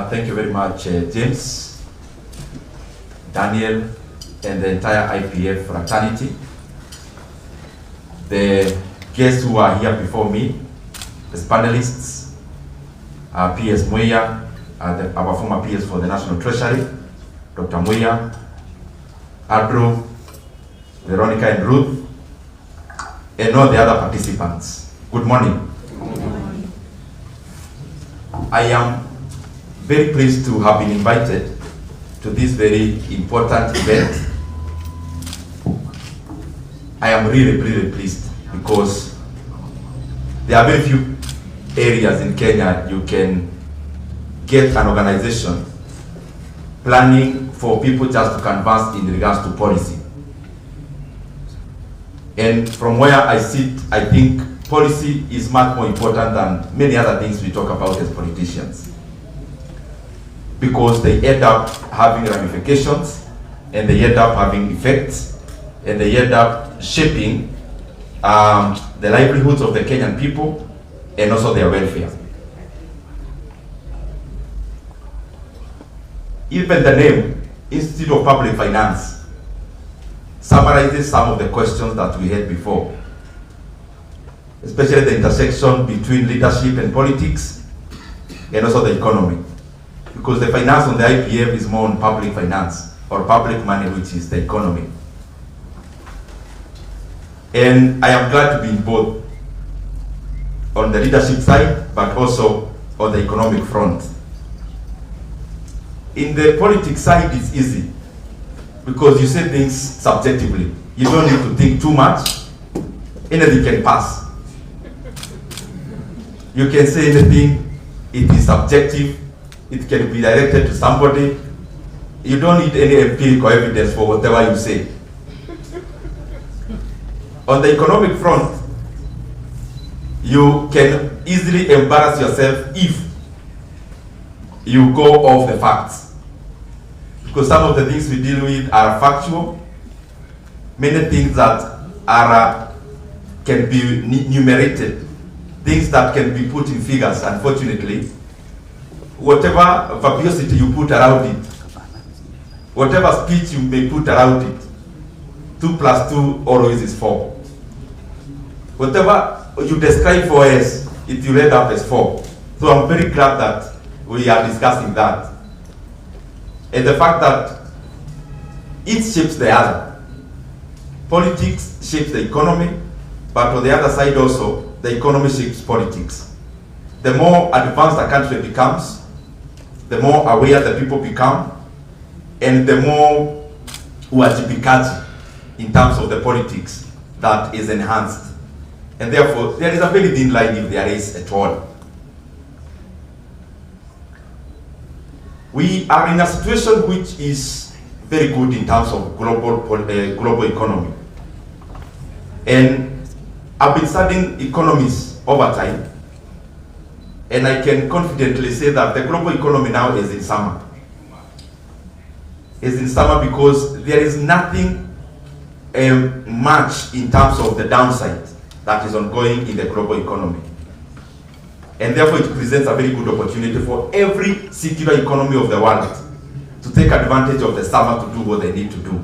Thank you very much, James, Daniel, and the entire IPF fraternity. The guests who are here before me, as panelists, PS Muya, our former PS for the National Treasury, Dr. Muya, Andrew, Veronica and Ruth, and all the other participants. Good morning. Good morning. I am very pleased to have been invited to this very important event. I am really pleased because there are very few areas in Kenya you can get an organization planning for people just to canvass in regards to policy. And from where I sit, I think policy is much more important than many other things we talk about as politicians, because they end up having ramifications, and they end up having effects, and they end up shaping the livelihoods of the Kenyan people and also their welfare. Even the name, Institute of Public Finance, summarizes some of the questions that we had before, especially the intersection between leadership and politics, and also the economy. Because the finance on the IPF is more on public finance, or public money, which is the economy. And I am glad to be in both, on the leadership side, but also on the economic front. In the politics side, it's easy, because you say things subjectively. You don't need to think too much. Anything can pass. You can say anything, it is subjective, it can be directed to somebody. You don't need any empirical evidence for whatever you say. On the economic front, you can easily embarrass yourself if you go off the facts. Because some of the things we deal with are factual. Many things that are can be numerated, things that can be put in figures, unfortunately. Whatever verbosity you put around it, whatever speech you may put around it, 2 + 2 always is 4. Whatever you describe 4 as, it will end up as 4. So I'm very glad that we are discussing that. And the fact that it shapes the other. Politics shapes the economy, but on the other side also, the economy shapes politics. The more advanced a country becomes, the more aware the people become, and the more uwajibikaji in terms of the politics that is enhanced. And therefore, there is a very thin line if there is at all. We are in a situation which is very good in terms of global economy. And I've been studying economies over time, and I can confidently say that the global economy now is in summer. It's in summer because there is nothing much in terms of the downside that is ongoing in the global economy. And therefore it presents a very good opportunity for every secular economy of the world to take advantage of the summer to do what they need to do.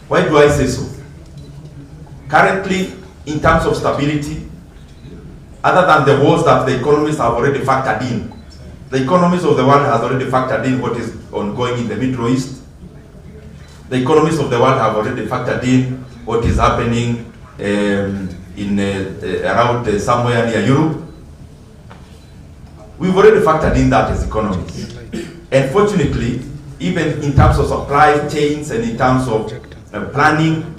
Why do I say so? Currently, in terms of stability, other than the wars that the economists have already factored in, the economies of the world has already factored in what is ongoing in the Middle East. The economies of the world have already factored in what is happening around somewhere near Europe. We've already factored in that as economies. And fortunately, even in terms of supply chains and in terms of planning,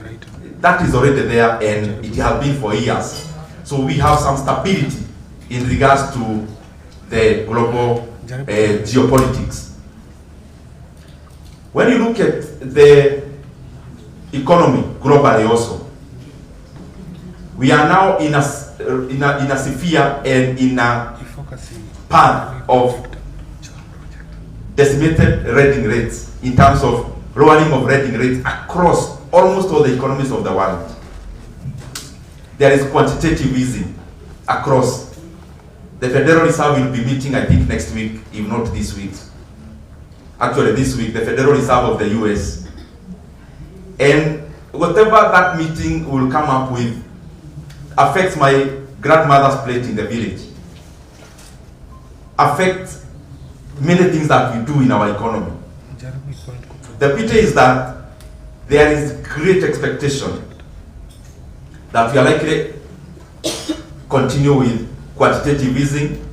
that is already there, and it has been for years. So we have some stability in regards to the global geopolitics. When you look at the economy globally also, we are now in a sphere and in a path of decimated rating rates in terms of lowering of rating rates across almost all the economies of the world. There is quantitative easing across. The Federal Reserve will be meeting, I think, next week, if not this week. Actually, this week, the Federal Reserve of the US. And whatever that meeting will come up with affects my grandmother's plate in the village, affects many things that we do in our economy. The pity is that there is great expectation that we are likely continue with quantitative easing,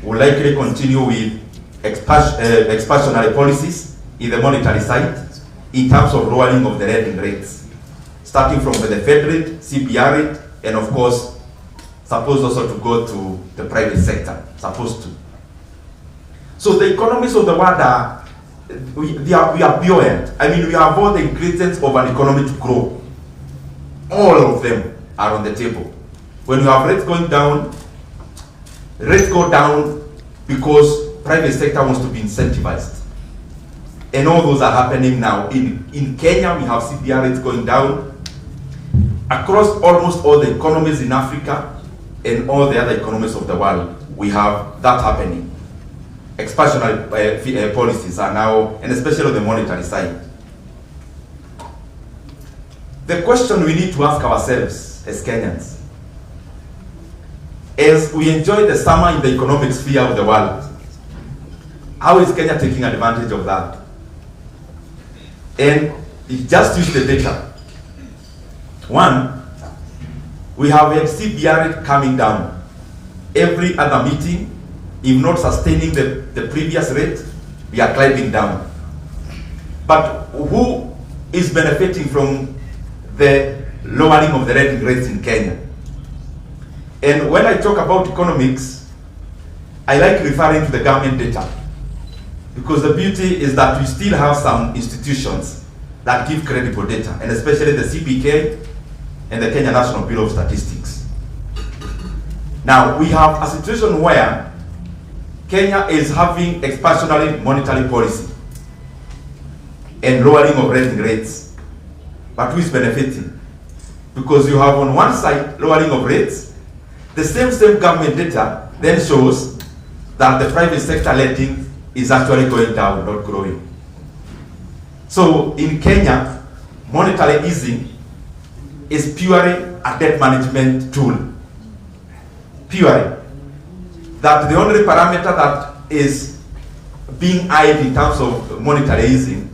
will likely continue with expansionary policies in the monetary side in terms of lowering of the lending rates, starting from the Fed rate, CPR rate, and of course, supposed also to go to the private sector, supposed to. So the economies of the world are, we are buoyant. I mean, we have all the ingredients of an economy to grow. All of them are on the table. When you have rates going down, rates go down because private sector wants to be incentivized. And all those are happening now. In Kenya, we have CPR rates going down. Across almost all the economies in Africa and all the other economies of the world, we have that happening. Expansionary policies are now, and especially on the monetary side. The question we need to ask ourselves as Kenyans, as we enjoy the summer in the economic sphere of the world, how is Kenya taking advantage of that? And just use the data. One, we have a CPR rate coming down. Every other meeting, if not sustaining the previous rate, we are climbing down. But who is benefiting from the lowering of the lending rates in Kenya? And when I talk about economics, I like referring to the government data, because the beauty is that we still have some institutions that give credible data, and especially the CBK and the Kenya National Bureau of Statistics. Now, we have a situation where Kenya is having expansionary monetary policy and lowering of lending rates. But who is benefiting? Because you have on one side lowering of rates, the same government data then shows that the private sector lending is actually going down, not growing. So in Kenya, monetary easing is purely a debt management tool. Purely. That the only parameter that is being eyed in terms of monetary easing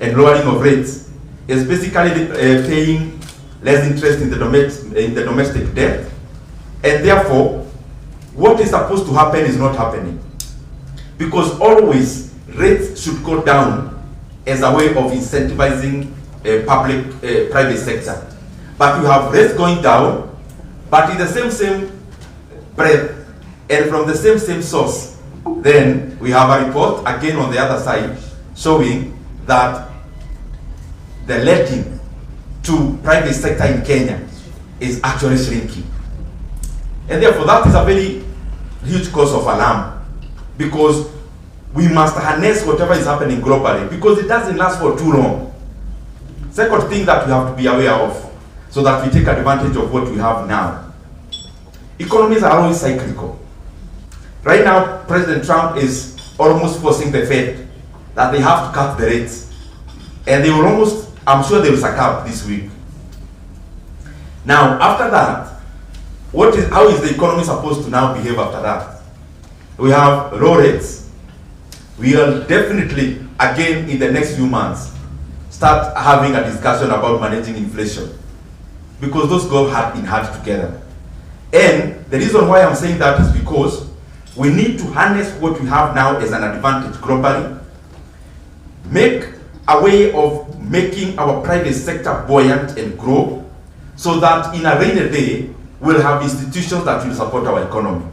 and lowering of rates is basically paying less interest in the domestic debt, and therefore what is supposed to happen is not happening, because always rates should go down as a way of incentivizing private sector. But you have rates going down, but in the same breath and from the same source, then we have a report again on the other side showing that the lending to private sector in Kenya is actually shrinking. And therefore that is a very huge cause of alarm, because we must harness whatever is happening globally, because it doesn't last for too long. Second thing that we have to be aware of, so that we take advantage of what we have now. Economies are always cyclical. Right now, President Trump is almost forcing the Fed that they have to cut the rates. And they will almost, I'm sure they will succumb this week. Now, after that, how is the economy supposed to now behave after that? We have low rates. We will definitely, again, in the next few months, start having a discussion about managing inflation, because those go hand in hand together. And the reason why I'm saying that is because we need to harness what we have now as an advantage globally, make a way of making our private sector buoyant and grow, so that in a rainy day, we'll have institutions that will support our economy.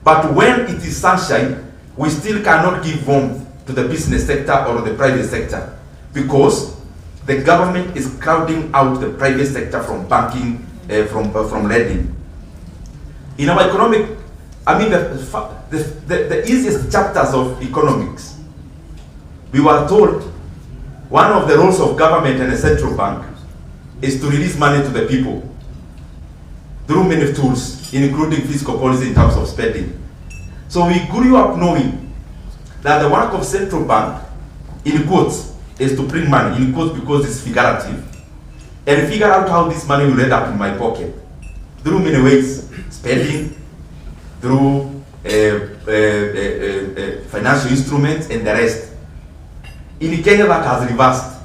But when it is sunshine, we still cannot give warmth to the business sector or the private sector, because the government is crowding out the private sector from banking, from lending. In our economic, I mean, the easiest chapters of economics, we were told one of the roles of government and a central bank is to release money to the people through many tools, including fiscal policy in terms of spending. So we grew up knowing that the work of central bank, in quotes, is to print money, in quotes because it's figurative, and figure out how this money will end up in my pocket. Through many ways, spending, through financial instruments, and the rest. In Kenya, that has reversed.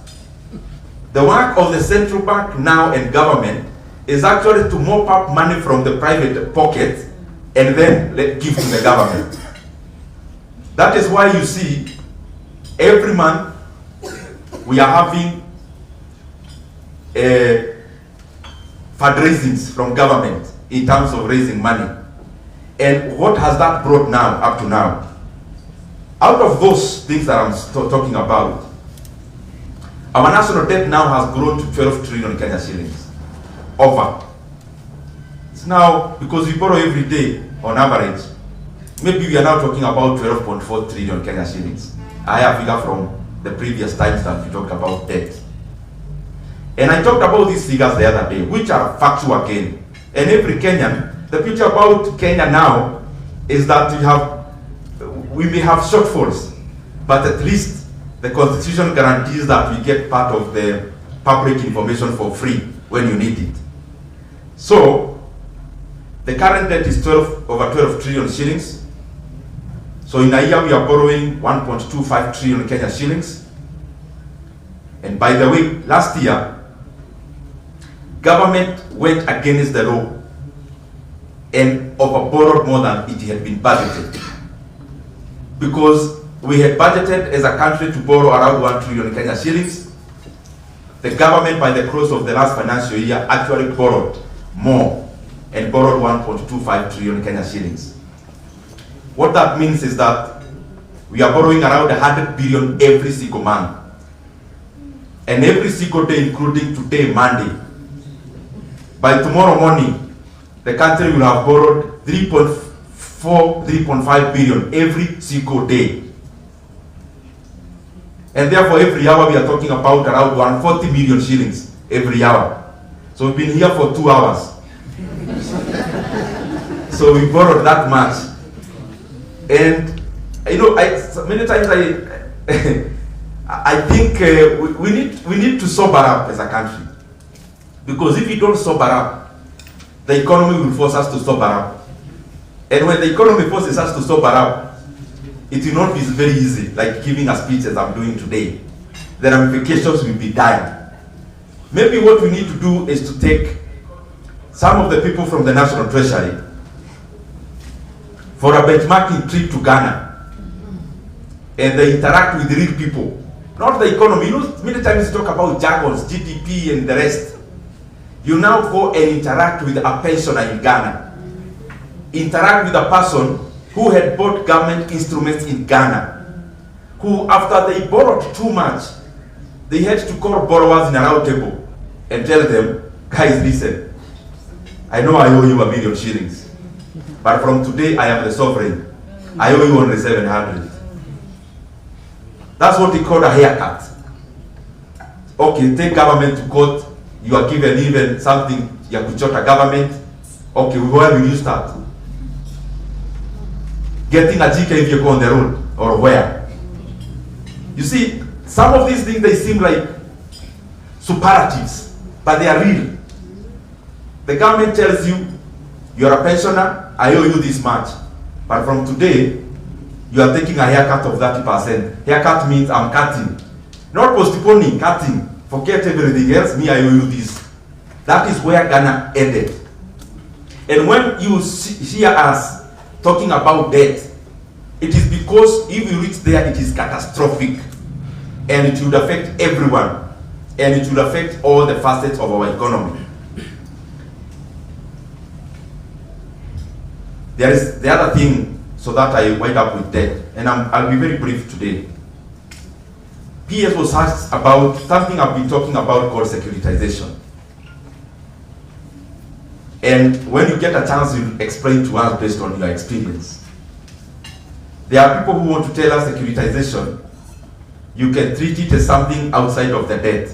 The work of the central bank now and government is actually to mop up money from the private pocket and then give to the government. That is why you see every month we are having fundraisings from government in terms of raising money. And what has that brought now, up to now? Out of those things that I'm talking about, our national debt now has grown to 12 trillion Kenya shillings. Over. It's now, because we borrow every day on average, maybe we are now talking about 12.4 trillion Kenya shillings. I have a figure from the previous times that we talked about debt. And I talked about these figures the other day, which are factual again. And every Kenyan, the beauty about Kenya now is that we may have shortfalls, but at least the Constitution guarantees that we get part of the public information for free when you need it. So, the current debt is over 12 trillion shillings. So in a year we are borrowing 1.25 trillion Kenya shillings. And by the way, last year, government went against the law and overborrowed more than it had been budgeted. Because we had budgeted as a country to borrow around 1 trillion Kenya shillings. The government, by the close of the last financial year, actually borrowed more and borrowed 1.25 trillion Kenya shillings. What that means is that we are borrowing around 100 billion every single month. And every single day, including today, Monday. By tomorrow morning, the country will have borrowed 3.5 billion every single day. And therefore, every hour we are talking about around 140 million shillings every hour. So we've been here for 2 hours. So we borrowed that much. And many times I think we need to sober up as a country. Because if we don't sober up, the economy will force us to sober up. And when the economy forces us to sober up, it will not be very easy, like giving a speech as I'm doing today. The ramifications will be dire. Maybe what we need to do is to take some of the people from the National Treasury for a benchmarking trip to Ghana. And they interact with the real people. Not the economy. Many times you talk about jargons, GDP and the rest. You now go and interact with a pensioner in Ghana. Interact with a person who had bought government instruments in Ghana, who after they borrowed too much, they had to call borrowers in a round table and tell them, guys, listen, I know I owe you 1 million shillings, but from today I am the sovereign. I owe you only 700. That's what they call a haircut. Okay, take government to court, you are given even something, you have to chota government. Okay, where will you start? Getting a GK vehicle on the road, or where? You see, some of these things, they seem like superlatives, but they are real. The government tells you, you're a pensioner, I owe you this much. But from today, you are taking a haircut of 30%. Haircut means I'm cutting. Not postponing, cutting. Forget everything else, me, I owe you this. That is where Ghana ended. And when you hear us talking about debt, it is because if you reach there, it is catastrophic. And it will affect everyone. And it will affect all the facets of our economy. There is the other thing, so that I wind up with debt. And I'll be very brief today. PS was asked about something I've been talking about called securitization. And when you get a chance, you explain to us based on your experience. There are people who want to tell us securitization, you can treat it as something outside of the debt.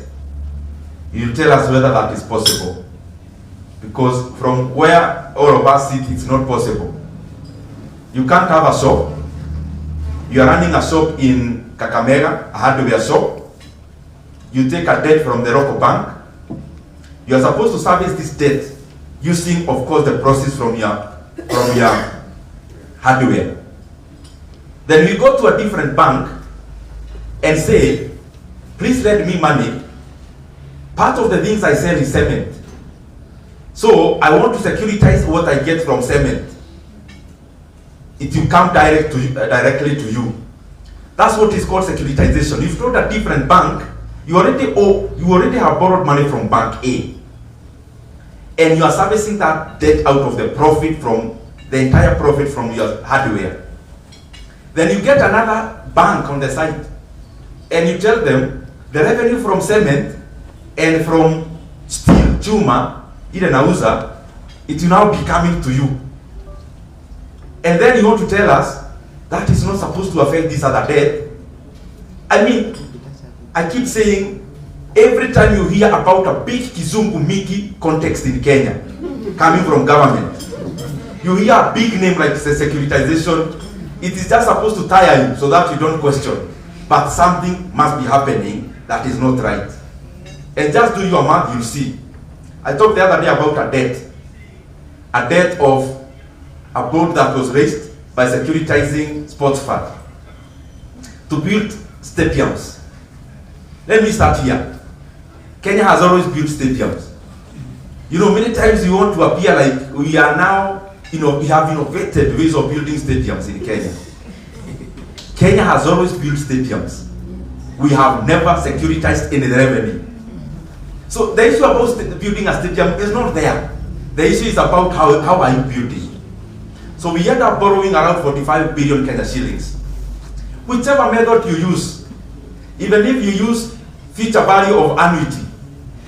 You tell us whether that is possible. Because from where all of us sit, it's not possible. You can't have a shop. You are running a shop in Kakamega, a hardware shop. You take a debt from the local bank. You are supposed to service this debt using, of course, the proceeds from your hardware. Then you go to a different bank and say, please lend me money. Part of the things I sell is cement. So I want to securitize what I get from cement. It will come directly to you. That's what is called securitization. If you go to a different bank, you already have borrowed money from bank A. And you are servicing that debt out of the profit from the entire profit from your hardware. Then you get another bank on the side and you tell them the revenue from cement and from steel, chuma, Nauza, it will now be coming to you. And then you want to tell us that is not supposed to affect this other debt. I mean, I keep saying, every time you hear about a big Kizungu Miki context in Kenya, coming from government, you hear a big name like the securitization, it is just supposed to tire you so that you don't question. But something must be happening that is not right. And just do your math, you'll see. I talked the other day about a debt of a boat that was raised by securitizing sports fund to build stadiums. Let me start here. Kenya has always built stadiums. You know, many times you want to appear like we are now, we have innovated ways of building stadiums in Kenya. Kenya has always built stadiums. We have never securitized any revenue. So the issue about building a stadium is not there. The issue is about how are you building. So we end up borrowing around 45 billion Kenya shillings. Whichever method you use, even if you use future value of annuity,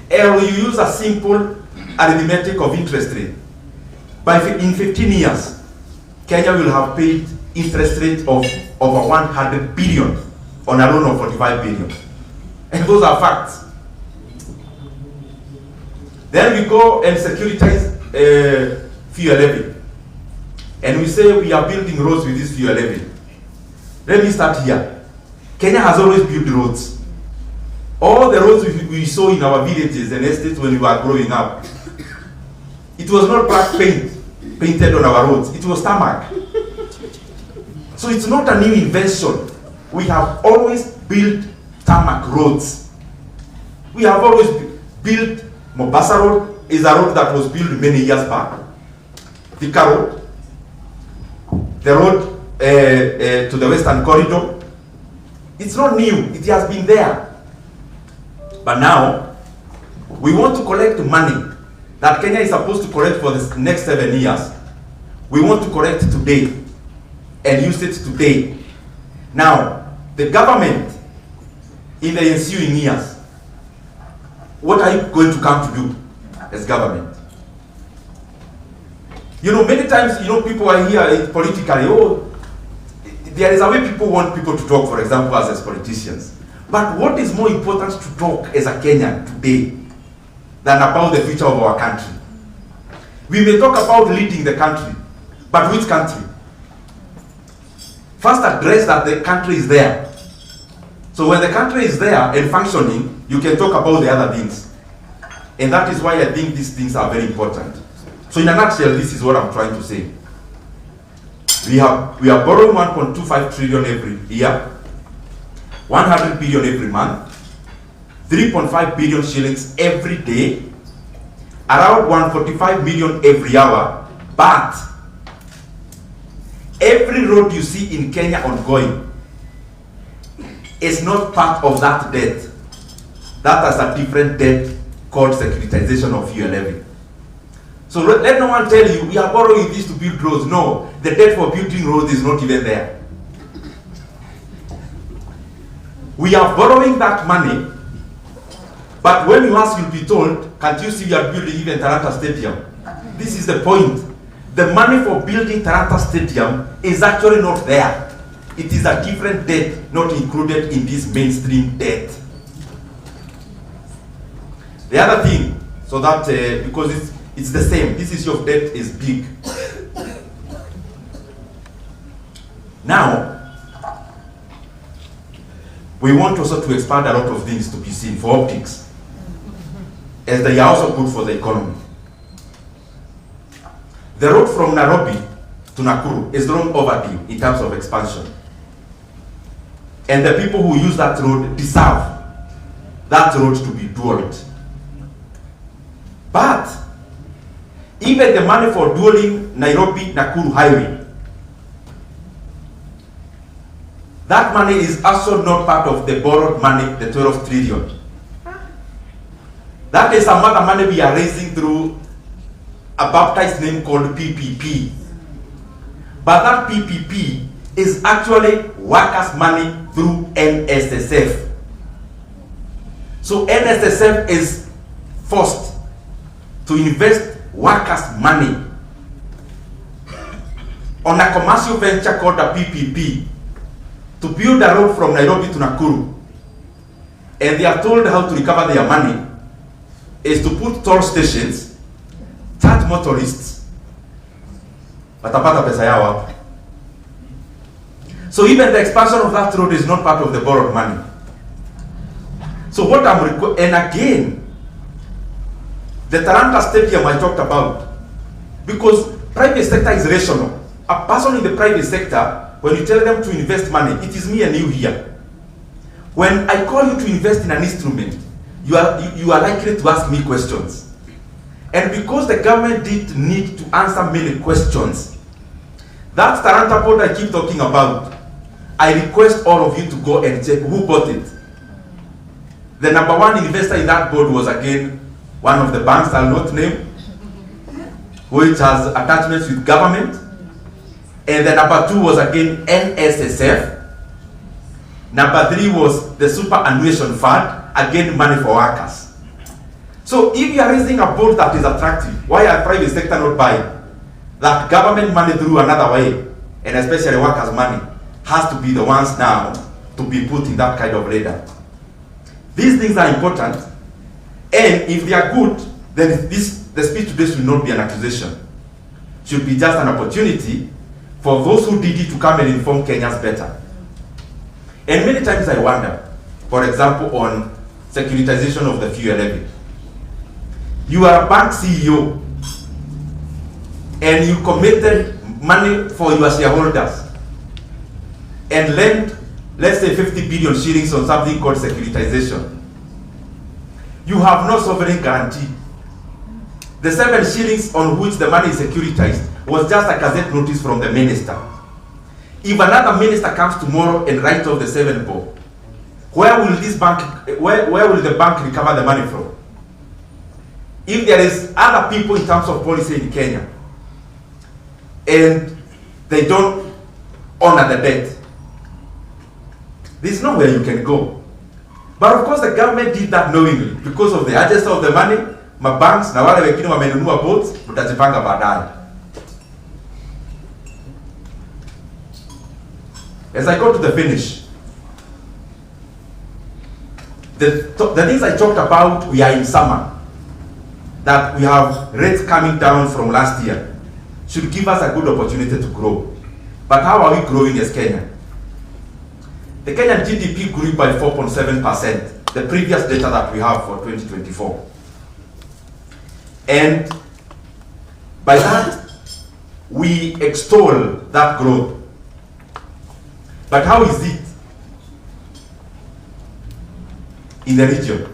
or you use a simple arithmetic of interest rate, in 15 years, Kenya will have paid interest rate of over 100 billion on a loan of 45 billion. And those are facts. Then we go and securitize fuel levy. And we say we are building roads with this fuel levy. Let me start here. Kenya has always built roads. All the roads we saw in our villages and estates when we were growing up, it was not black paint painted on our roads. It was tarmac. So it's not a new invention. We have always built tarmac roads. We have always built Mombasa Road is a road that was built many years back. Thika Road, the road to the Western Corridor. It's not new, it has been there. But now, we want to collect money that Kenya is supposed to collect for the next 7 years. We want to collect today and use it today. Now, the government in the ensuing years, what are you going to come to do as government? You know, many times, people are here politically, there is a way people want people to talk, for example, as politicians. But what is more important to talk as a Kenyan today than about the future of our country? We may talk about leading the country, but which country? First address that the country is there. So when the country is there and functioning, you can talk about the other things. And that is why I think these things are very important. So in a nutshell, this is what I'm trying to say. We are borrowing 1.25 trillion every year, 100 billion every month, 3.5 billion shillings every day, around 145 million every hour, but every road you see in Kenya ongoing is not part of that debt. That has a different debt called securitization of fuel levy. So let no one tell you, we are borrowing this to build roads. No, the debt for building roads is not even there. We are borrowing that money, but when you ask, you'll be told, can't you see we are building even Talanta Stadium? This is the point. The money for building Talanta Stadium is actually not there. It is a different debt, not included in this mainstream debt. The other thing, so that, because it's the same, this issue of debt is big. Now, we want also to expand a lot of things to be seen for optics, as they are also good for the economy. The road from Nairobi to Nakuru is long overdue in terms of expansion. And the people who use that road deserve that road to be dualled. But even the money for dualling Nairobi-Nakuru highway, that money is also not part of the borrowed money, the 12 trillion. That is some other money we are raising through a baptized name called PPP. But that PPP is actually workers' money through NSSF. So NSSF is forced to invest workers' money on a commercial venture called a PPP to build a road from Nairobi to Nakuru. And they are told how to recover their money is to put toll stations, charge motorists, watapata pesa yao hapo. So even the expansion of that road is not part of the borrowed money. So what and again, the Taranta Stadium I talked about, because private sector is rational. A person in the private sector, when you tell them to invest money, it is me and you here. When I call you to invest in an instrument, you are likely to ask me questions. And because the government did need to answer many questions, that Taranta board I keep talking about, I request all of you to go and check who bought it. The number one investor in that board was again one of the banks I'll not name, which has attachments with government. And the number two was again NSSF. Number three was the superannuation fund, again money for workers. So if you are raising a board that is attractive, why are private sector not buying? That government money through another way, and especially workers' money, has to be the ones now to be put in that kind of radar. These things are important, and if they are good, then the speech today should not be an accusation. Should be just an opportunity for those who did it to come and inform Kenyans better. And many times I wonder, for example, on securitization of the fuel levy. You are a bank CEO, and you committed money for your shareholders, and lend, let's say 50 billion shillings on something called securitization. You have no sovereign guarantee. The 7 shillings on which the money is securitized was just a gazette notice from the minister. If another minister comes tomorrow and writes off the 7 bob, where will this bank, where will the bank recover the money from? If there is other people in terms of policy in Kenya, and they don't honor the debt, there's nowhere you can go. But of course the government did that knowingly because of the urgency of the money. Mabanks na wale wengine wamenunua boats, mtazipanga baadaye. As I go to the finish, the things I talked about, we are in summer, that we have rates coming down from last year, should give us a good opportunity to grow. But how are we growing as Kenya? The Kenyan GDP grew by 4.7%, the previous data that we have for 2024. And by that, we extol that growth. But how is it in the region?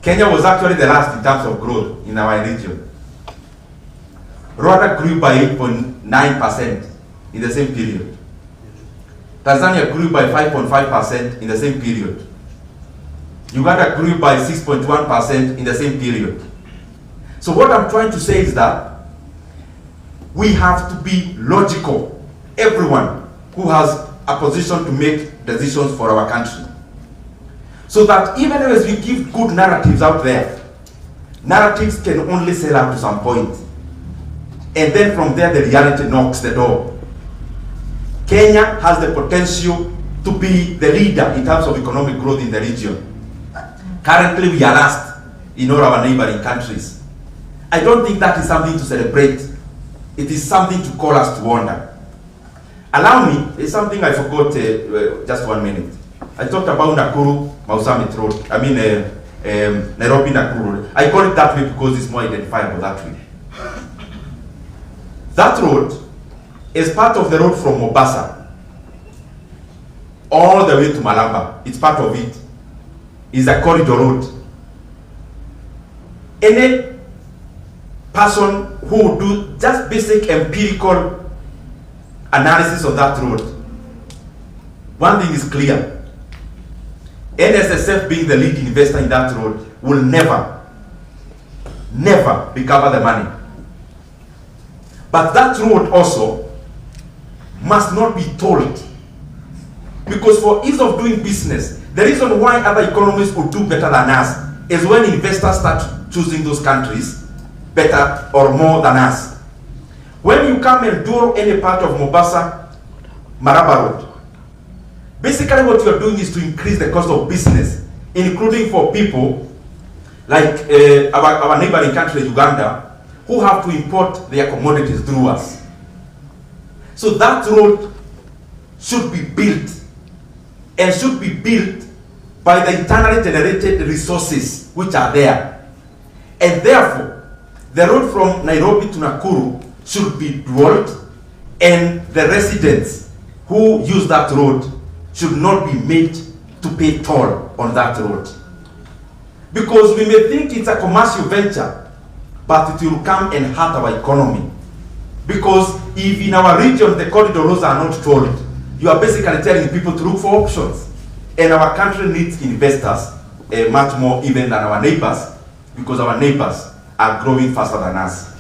Kenya was actually the last in terms of growth in our region. Rwanda grew by 8.9% in the same period. Tanzania grew by 5.5% in the same period. Uganda grew by 6.1% in the same period. So what I'm trying to say is that we have to be logical, everyone who has a position to make decisions for our country. So that even as we give good narratives out there, narratives can only sell up to some point. And then from there, the reality knocks the door. Kenya has the potential to be the leader in terms of economic growth in the region. Currently, we are last in all our neighboring countries. I don't think that is something to celebrate. It is something to call us to wonder. Allow me, there's something I forgot, just 1 minute. I talked about Nakuru, Mausamit Road. I mean, Nairobi, Nakuru Road. I call it that way because it's more identifiable that way. That road is part of the road from Mombasa all the way to Malaba. It's part of it. It's a corridor road. Any person who would do just basic empirical analysis of that road, one thing is clear. NSSF, being the lead investor in that road, will never recover the money. But that road also must not be tolled, because for ease of doing business, the reason why other economies would do better than us is when investors start choosing those countries better or more than us. When you come and do any part of Mombasa, Maraba Road, basically what you are doing is to increase the cost of business, including for people like our neighboring country, Uganda, who have to import their commodities through us. So that road should be built, and should be built by the internally generated resources which are there. And therefore, the road from Nairobi to Nakuru should be dwelled, and the residents who use that road should not be made to pay toll on that road. Because we may think it's a commercial venture, but it will come and hurt our economy. Because if in our region the corridor roads are not tolled, you are basically telling people to look for options. And our country needs investors much more even than our neighbors, because our neighbors are growing faster than us.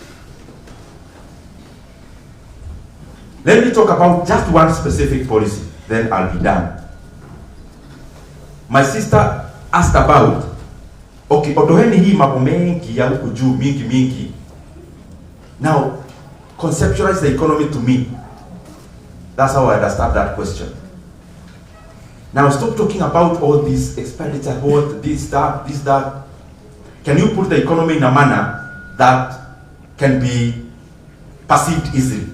Let me talk about just one specific policy, then I'll be done. My sister asked about, okay, otoheni hii mambo mengi ya huku juu mingi. Now, conceptualize the economy to me. That's how I understand that question. Now, stop talking about all this expenditure, what, this, that. Can you put the economy in a manner that can be perceived easily?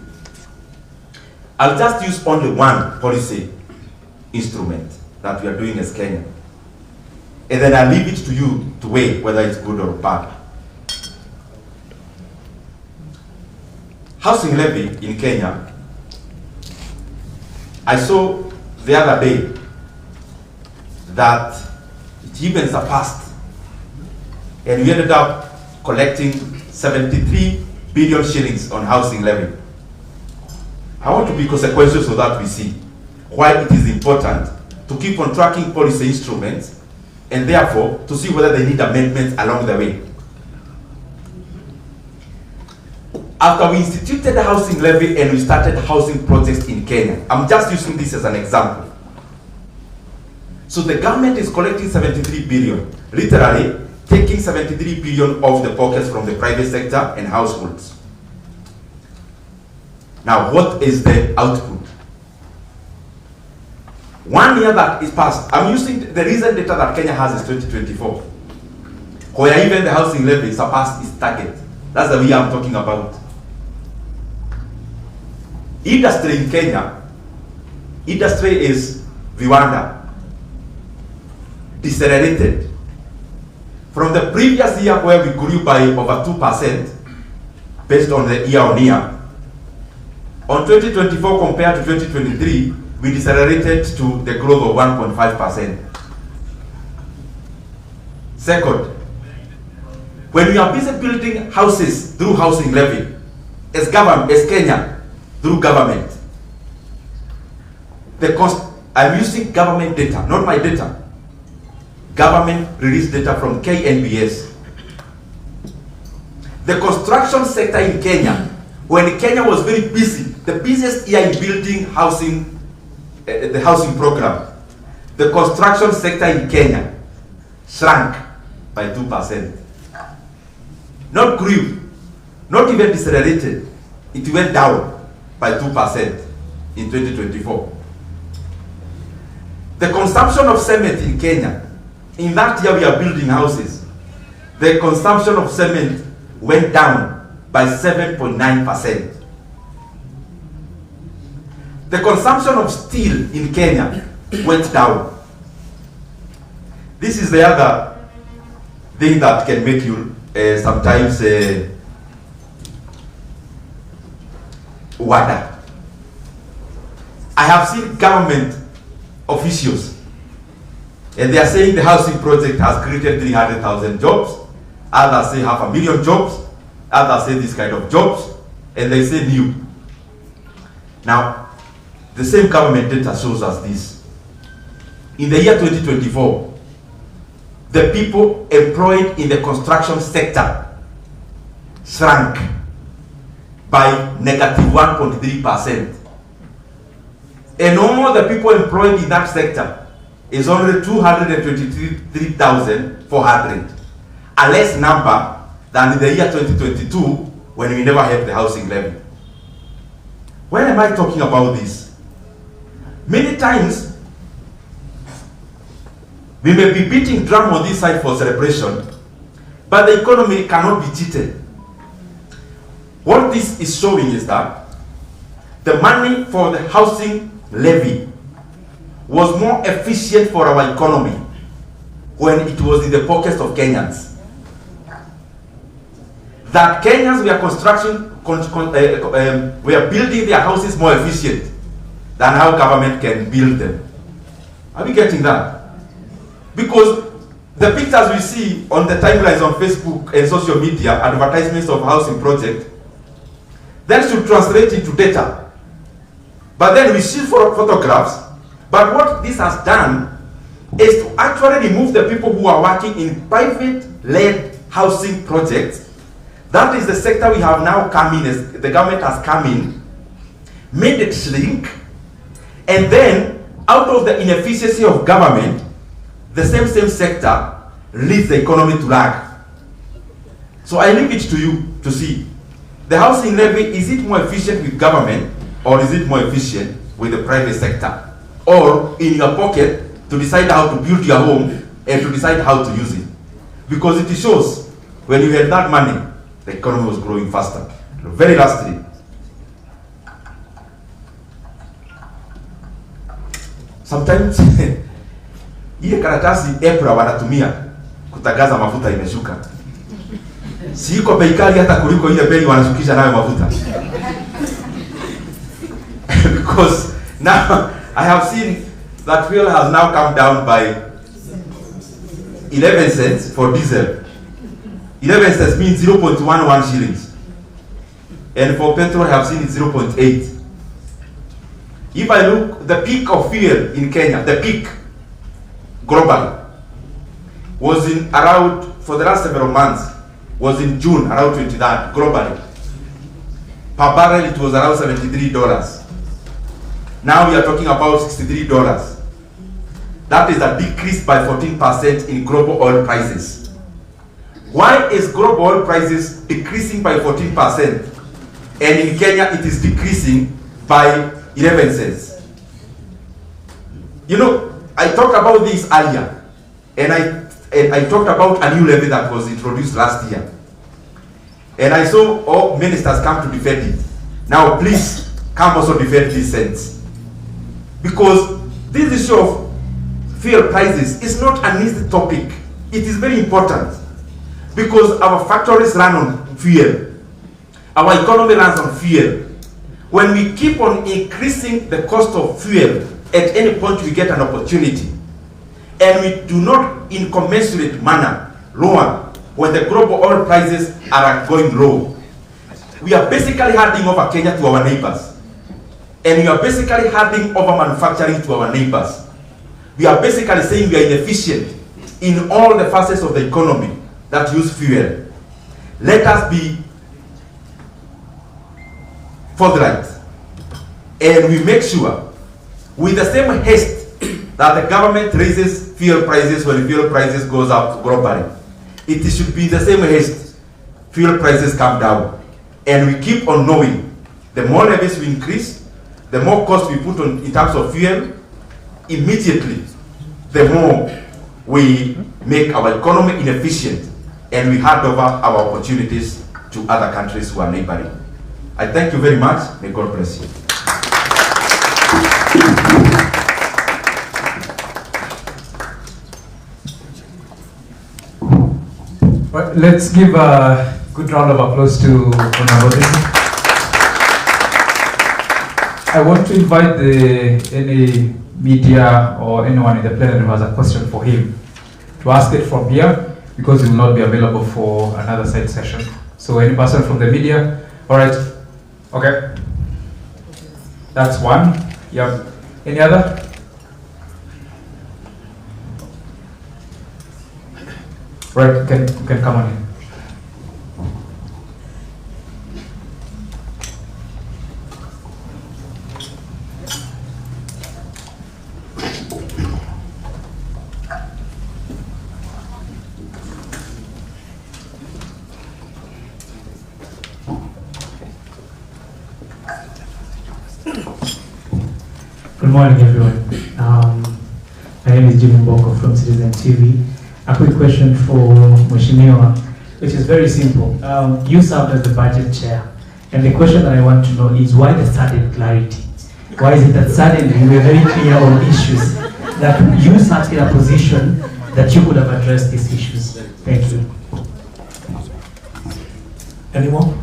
I'll just use only one policy instrument that we are doing as Kenya. And then I'll leave it to you to weigh whether it's good or bad. Housing levy in Kenya, I saw the other day that it even surpassed, and we ended up collecting 73 billion shillings on housing levy. I want to be consequential so that we see why it is important to keep on tracking policy instruments, and therefore to see whether they need amendments along the way. After we instituted the housing levy and we started housing projects in Kenya, I'm just using this as an example. So the government is collecting 73 billion, literally taking 73 billion off the pockets from the private sector and households. Now, what is the output? 1 year that is passed, I'm using the recent data that Kenya has is 2024, where even the housing levy surpassed its target. That's the year I'm talking about. Industry in Kenya, industry is viwanda, decelerated. From the previous year where we grew by over 2% based on the year-on-year, on 2024 compared to 2023, we decelerated to the growth of 1.5%. Second, when we are busy building houses through housing levy, as Kenya, through government, the cost, I'm using government data, not my data. Government released data from KNBS. The construction sector in Kenya, when Kenya was very busy, the busiest year in building housing, the housing program, the construction sector in Kenya shrank by 2%. Not grew, not even decelerated, it went down by 2% in 2024. The consumption of cement in Kenya, in that year we are building houses, the consumption of cement went down by 7.9%. the consumption of steel in Kenya went down. This is the other thing that can make you sometimes wonder. I have seen government officials, and they are saying the housing project has created 300,000 jobs. Others say 500,000 jobs. Others say this kind of jobs, and they say new. Now, the same government data shows us this. In the year 2024, the people employed in the construction sector shrank by negative 1.3%. And all the people employed in that sector is only 223,400, a less number than in the year 2022 when we never had the housing levy. When am I talking about this? Many times, we may be beating drum on this side for celebration, but the economy cannot be cheated. What this is showing is that the money for the housing levy was more efficient for our economy when it was in the pockets of Kenyans. That Kenyans were building their houses more efficient than how government can build them. Are we getting that? Because the pictures we see on the timelines on Facebook and social media, advertisements of housing project, then should translate into data. But then we see photographs. But what this has done is to actually remove the people who are working in private-led housing projects. That is the sector we have now come in, as the government has come in, made it shrink, and then out of the inefficiency of government, the same sector leads the economy to lag. So I leave it to you to see. The housing levy, is it more efficient with government, or is it more efficient with the private sector? Or in your pocket to decide how to build your home and to decide how to use it? Because it shows when you had that money, the economy was growing faster. Very lastly, sometimes ile karatasi April wanatumia kutangaza mafuta imeshuka, si iko bei kali hata kuliko ile bei wanashukisha nayo mafuta. Because now I have seen that fuel has now come down by 11 cents for diesel. 11 cents means 0.11 shillings. And for petrol, I have seen it 0.8. If I look, the peak of fuel in Kenya, the peak globally, was in around, for the last several months, was in June, around 23rd, globally. Per barrel, it was around $73. Now we are talking about $63. That is a decrease by 14% in global oil prices. Why is global oil prices decreasing by 14%? And in Kenya, it is decreasing by 11 cents. You know, I talked about this earlier, and I talked about a new levy that was introduced last year. And I saw all ministers come to defend it. Now, please come also defend this sense. Because this issue of fuel prices is not an easy topic. It is very important. Because our factories run on fuel. Our economy runs on fuel. When we keep on increasing the cost of fuel, at any point we get an opportunity. And we do not, in commensurate manner, lower when the global oil prices are going low. We are basically handing over Kenya to our neighbors. And we are basically handing over manufacturing to our neighbors. We are basically saying we are inefficient in all the facets of the economy that use fuel. Let us be forthright. And we make sure, with the same haste that the government raises fuel prices when fuel prices goes up globally, it should be the same haste fuel prices come down. And we keep on knowing, the more levies we increase, the more cost we put on in terms of fuel, immediately, the more we make our economy inefficient and we hand over our opportunities to other countries who are neighboring. I thank you very much. May God bless you. Well, let's give a good round of applause to Ndindi. I want to invite any media or anyone in the plenary who has a question for him to ask it from here, because he will not be available for another side session. So any person from the media? All right. Okay. That's one. Yeah. Any other? Right, you can come on in. Good morning, everyone. My name is Jimmy Mboko from Citizen TV. A quick question for Mheshimiwa, which is very simple. You served as the budget chair, and the question that I want to know is why the sudden clarity? Why is it that suddenly you were very clear on issues that you sat in a position that you could have addressed these issues? Thank you. Anyone?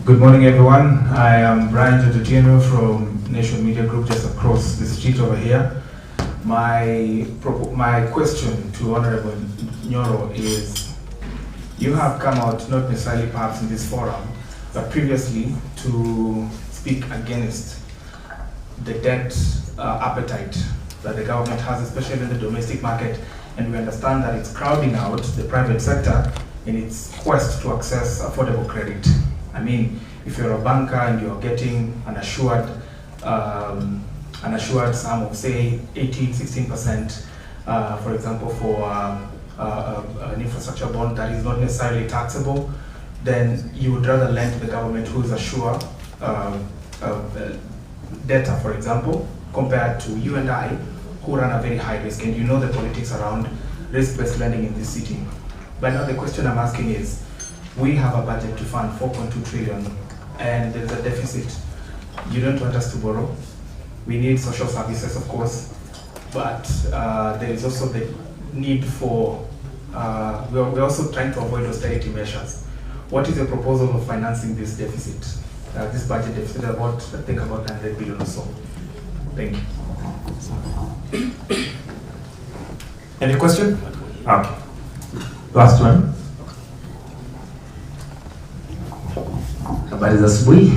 Good morning, everyone. I am Brian Jotogeno from Nation Media Group, just across the street over here. My question to Honorable Nyoro is, you have come out, not necessarily perhaps in this forum, but previously to speak against the debt appetite that the government has, especially in the domestic market, and we understand that it's crowding out the private sector in its quest to access affordable credit. I mean, if you're a banker and you're getting an assured sum of say 16%, for example, for an infrastructure bond that is not necessarily taxable, then you would rather lend to the government, who is assured data, for example, compared to you and I, who run a very high risk, and you know the politics around risk-based lending in this city. But now the question I'm asking is, we have a budget to fund 4.2 trillion, and there's a deficit. You don't want us to borrow. We need social services, of course, but there is also the need for, we're also trying to avoid austerity measures. What is your proposal of financing this deficit, this budget deficit, about, I think about 900 billion or so? Thank you. Any question? Okay. Last one. Habari za asubuhi.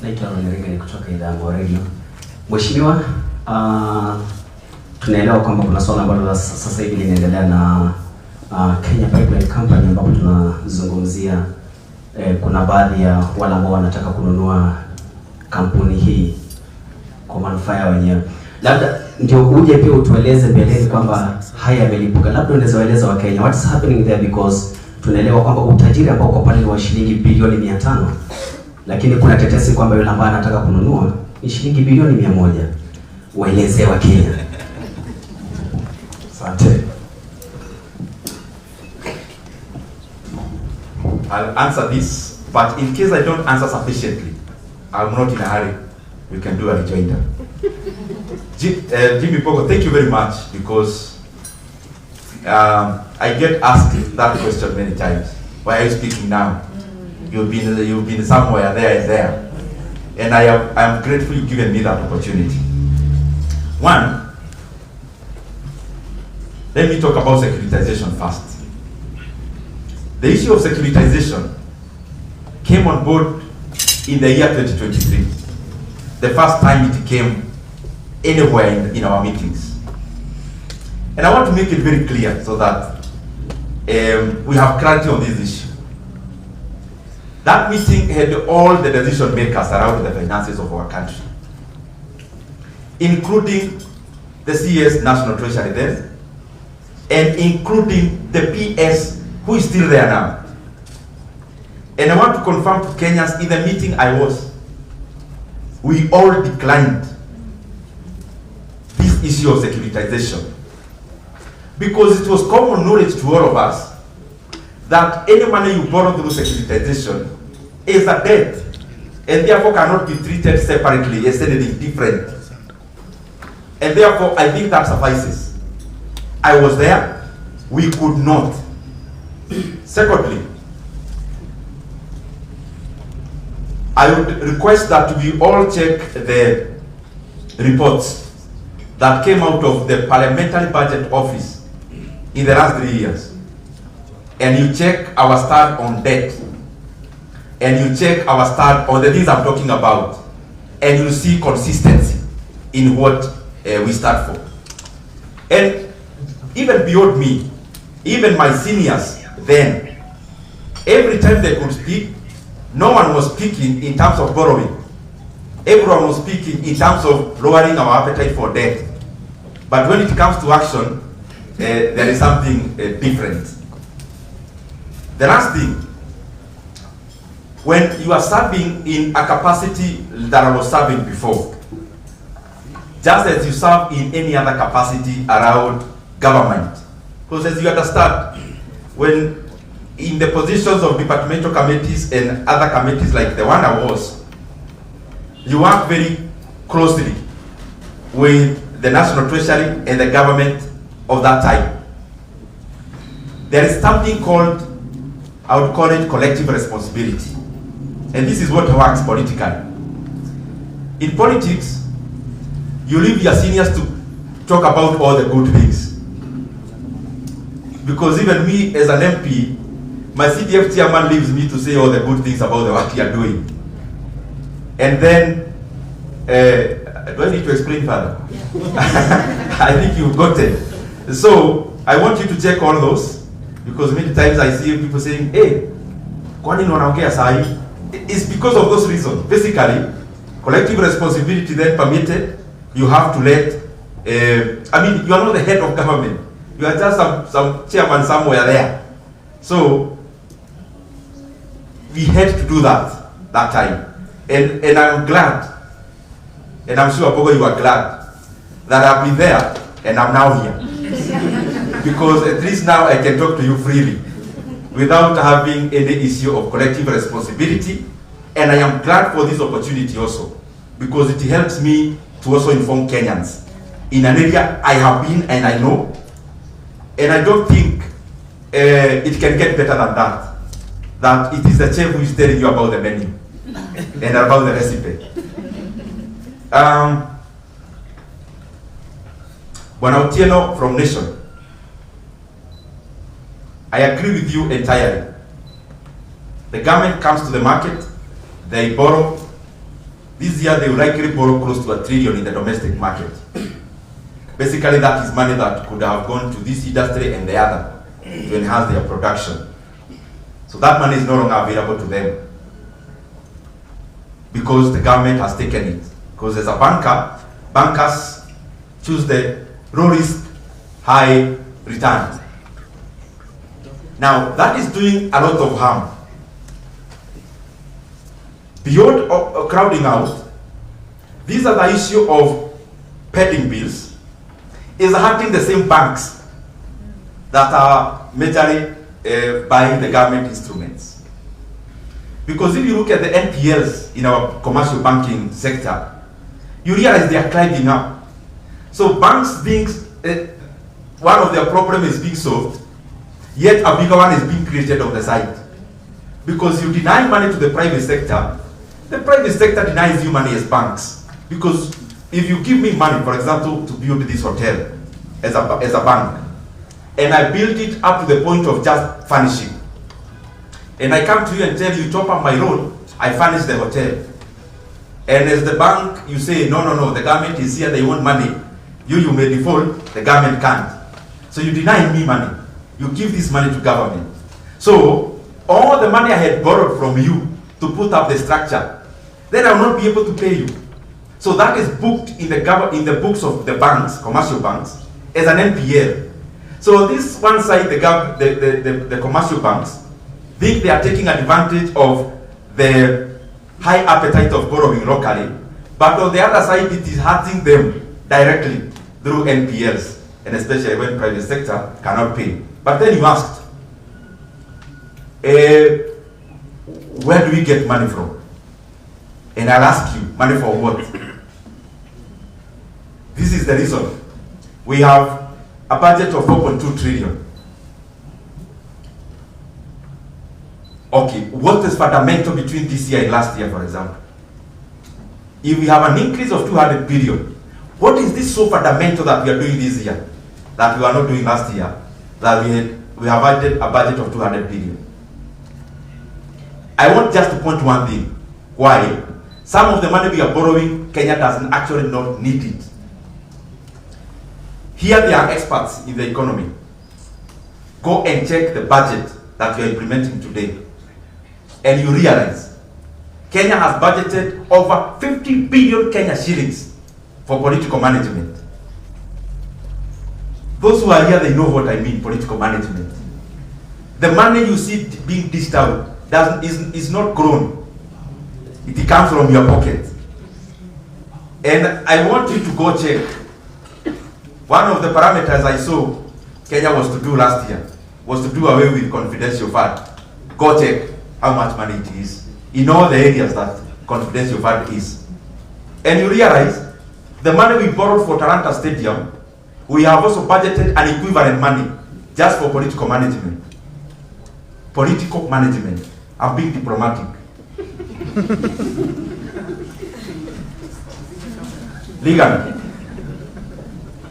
Naitwa Ndindi kutoka idhaa ya radio. Mheshimiwa, tunaelewa kwamba kuna swala ambalo sasa hivi linaendelea na Kenya Pipeline Company, ambapo tunazungumzia kuna baadhi ya wale ambao wanataka kununua kampuni hii kwa manufaa ya wenyewe. Labda ndio uje pia utueleze mbeleni kwamba haya yamelipuka. Labda unaweza waeleza wa Kenya what's happening there, because tunaelewa kwamba utajiri ambao uko pale ni wa shilingi bilioni 500, lakini kuna tetesi kwamba yule ambaye anataka kununua ni shilingi bilioni 100. Waeleze wa Kenya. Asante. I'll answer this, but in case I don't answer sufficiently, I'm not in a hurry. We can do a rejoinder. Jimmy Pogo, thank you very much, because I get asked that question many times. Why are you speaking now? You've been somewhere there and there, and I am grateful you've given me that opportunity. One, let me talk about securitization first. The issue of securitization came on board in the year 2023. The first time it came anywhere in our meetings. And I want to make it very clear so that we have clarity on this issue. That meeting had all the decision makers around the finances of our country, including the CS National Treasury then, and including the PS, who is still there now. And I want to confirm to Kenyans, in the meeting I was, we all declined this issue of securitization, because it was common knowledge to all of us that any money you borrow through securitization is a debt and therefore cannot be treated separately as anything different. And therefore, I think that suffices. I was there, we could not. Secondly, I would request that we all check the reports that came out of the Parliamentary Budget Office in the last 3 years. And you check our stand on debt. And you check our stand on the things I'm talking about. And you'll see consistency in what we stand for. And even beyond me, even my seniors then, every time they could speak, no one was speaking in terms of borrowing. Everyone was speaking in terms of lowering our appetite for debt. But when it comes to action, there is something different. The last thing, when you are serving in a capacity that I was serving before, just as you serve in any other capacity around government, because as you understand, when in the positions of departmental committees and other committees like the one I was, you work very closely with the National Treasury and the government of that time. There is something called, I would call it collective responsibility. And this is what works politically. In politics, you leave your seniors to talk about all the good things. Because even me as an MP, my CDF chairman leaves me to say all the good things about the work you are doing. And then, do I need to explain further? I think you've got it. So, I want you to check all those, because many times I see people saying, hey, kwani wanaongea sahi? It's because of those reasons. Basically, collective responsibility then permitted, you have to let, I mean, you are not the head of government. You are just some chairman somewhere there. So, we had to do that time. And I'm glad, and I'm sure, Bogo, you are glad, that I've been there and I'm now here. Because at least now I can talk to you freely without having any issue of collective responsibility. And I am glad for this opportunity also, because it helps me to also inform Kenyans in an area I have been and I know. And I don't think it can get better than that. That it is the chef who is telling you about the menu and about the recipe. Bwana Otieno from Nation, I agree with you entirely. The government comes to the market, they borrow. This year they will likely borrow close to $1 trillion in the domestic market. Basically that is money that could have gone to this industry and the other to enhance their production. So that money is no longer available to them because the government has taken it. Because as a banker, bankers choose the low risk, high return. Now that is doing a lot of harm. Beyond crowding out, these are the issue of pending bills is hurting the same banks that are majorly buying the government instruments. Because if you look at the NPLs in our commercial banking sector, you realize they are climbing up. So banks being, one of their problems is being solved, yet a bigger one is being created on the side. Because you deny money to the private sector, the private sector denies you money as banks. Because if you give me money, for example, to build this hotel as a bank, and I build it up to the point of just furnishing, and I come to you and tell you, top up my loan, I furnish the hotel. And as the bank, you say, no, the government is here, they want money. You may default, the government can't. So you deny me money. You give this money to government. So all the money I had borrowed from you to put up the structure, then I will not be able to pay you. So that is booked in the books of the banks, commercial banks, as an NPL. So this one side, the commercial banks think they are taking advantage of the high appetite of borrowing locally, but on the other side, it is hurting them directly through NPLs, and especially when private sector cannot pay. But then you asked, where do we get money from? And I'll ask you, money for what? This is the reason. We have a budget of 4.2 trillion. Okay, what is fundamental between this year and last year, for example? If we have an increase of 200 billion, what is this so fundamental that we are doing this year that we are not doing last year, that we have added a budget of 200 billion? I want just to point one thing. Why? Some of the money we are borrowing, Kenya doesn't actually not need it. Here they are experts in the economy. Go and check the budget that you are implementing today, and you realize Kenya has budgeted over 50 billion Kenya shillings for political management. Those who are here, they know what I mean, political management. The money you see being dished out is not grown. It comes from your pocket. And I want you to go check. One of the parameters I saw Kenya was to do last year was to do away with confidential fund. Go check how much money it is in all the areas that confidential fund is. And you realize the money we borrowed for Talanta Stadium, we have also budgeted an equivalent money just for political management. Political management. I'm being diplomatic.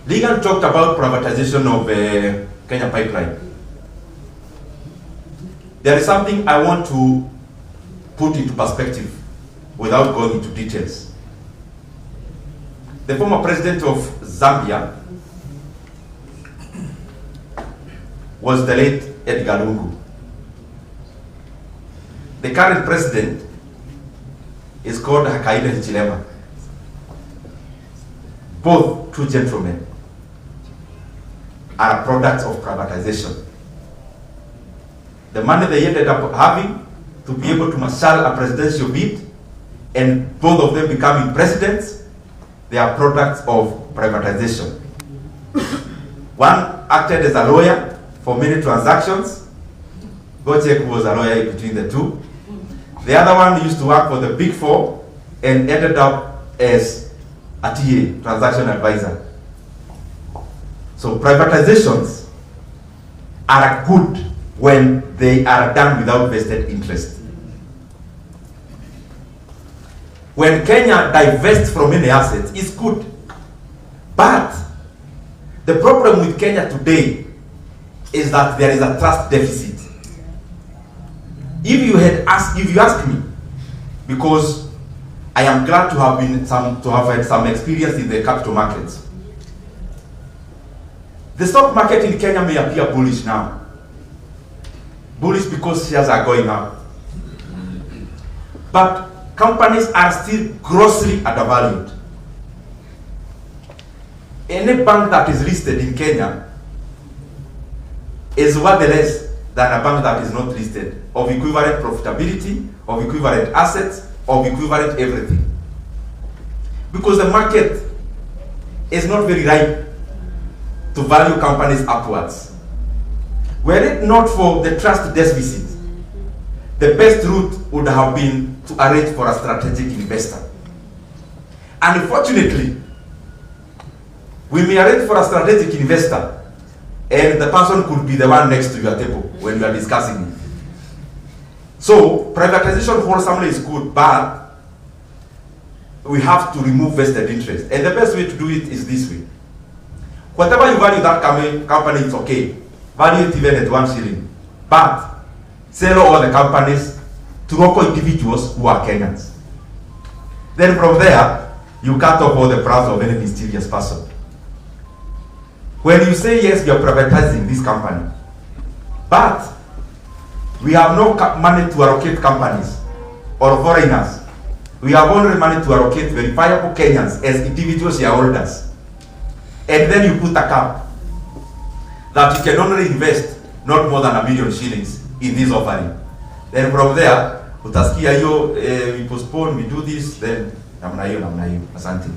Ligan talked about privatization of Kenya Pipeline. There is something I want to put into perspective without going into details. The former president of Zambia was the late Edgar Lungu. The current president is called Hakainde Hichilema. Both two gentlemen are products of privatization. The money they ended up having to be able to marshal a presidential bid, and both of them becoming presidents, they are products of privatization. One acted as a lawyer for many transactions. Go check who was a lawyer between the two. The other one used to work for the Big Four and ended up as a TA, transaction advisor. So privatizations are good when they are done without vested interest. When Kenya divests from any assets, it's good. But the problem with Kenya today is that there is a trust deficit. If you ask me, because I am glad to have had some experience in the capital markets. The stock market in Kenya may appear bullish now. Bullish because shares are going up. But companies are still grossly undervalued. Any bank that is listed in Kenya is worth less than a bank that is not listed, of equivalent profitability, of equivalent assets, of equivalent everything. Because the market is not very ripe to value companies upwards. Were it not for the trust deficit, the best route would have been to arrange for a strategic investor. Unfortunately, we may arrange for a strategic investor, and the person could be the one next to your table when you are discussing it. So privatization wholesomely is good, but we have to remove vested interest. And the best way to do it is this way. Whatever you value that company, it's okay. Value it even at 1 shilling. But sell all the companies to local individuals who are Kenyans. Then from there, you cut off all the brows of any mysterious person. When you say, yes, we are privatizing this company, but we have no money to allocate companies or foreigners. We have only money to allocate verifiable Kenyans as individual shareholders. And then you put a cap that you can only invest not more than 1 million shillings in this offering. Then from there, utasikia we postpone, we do this, then namna hiyo. Asante.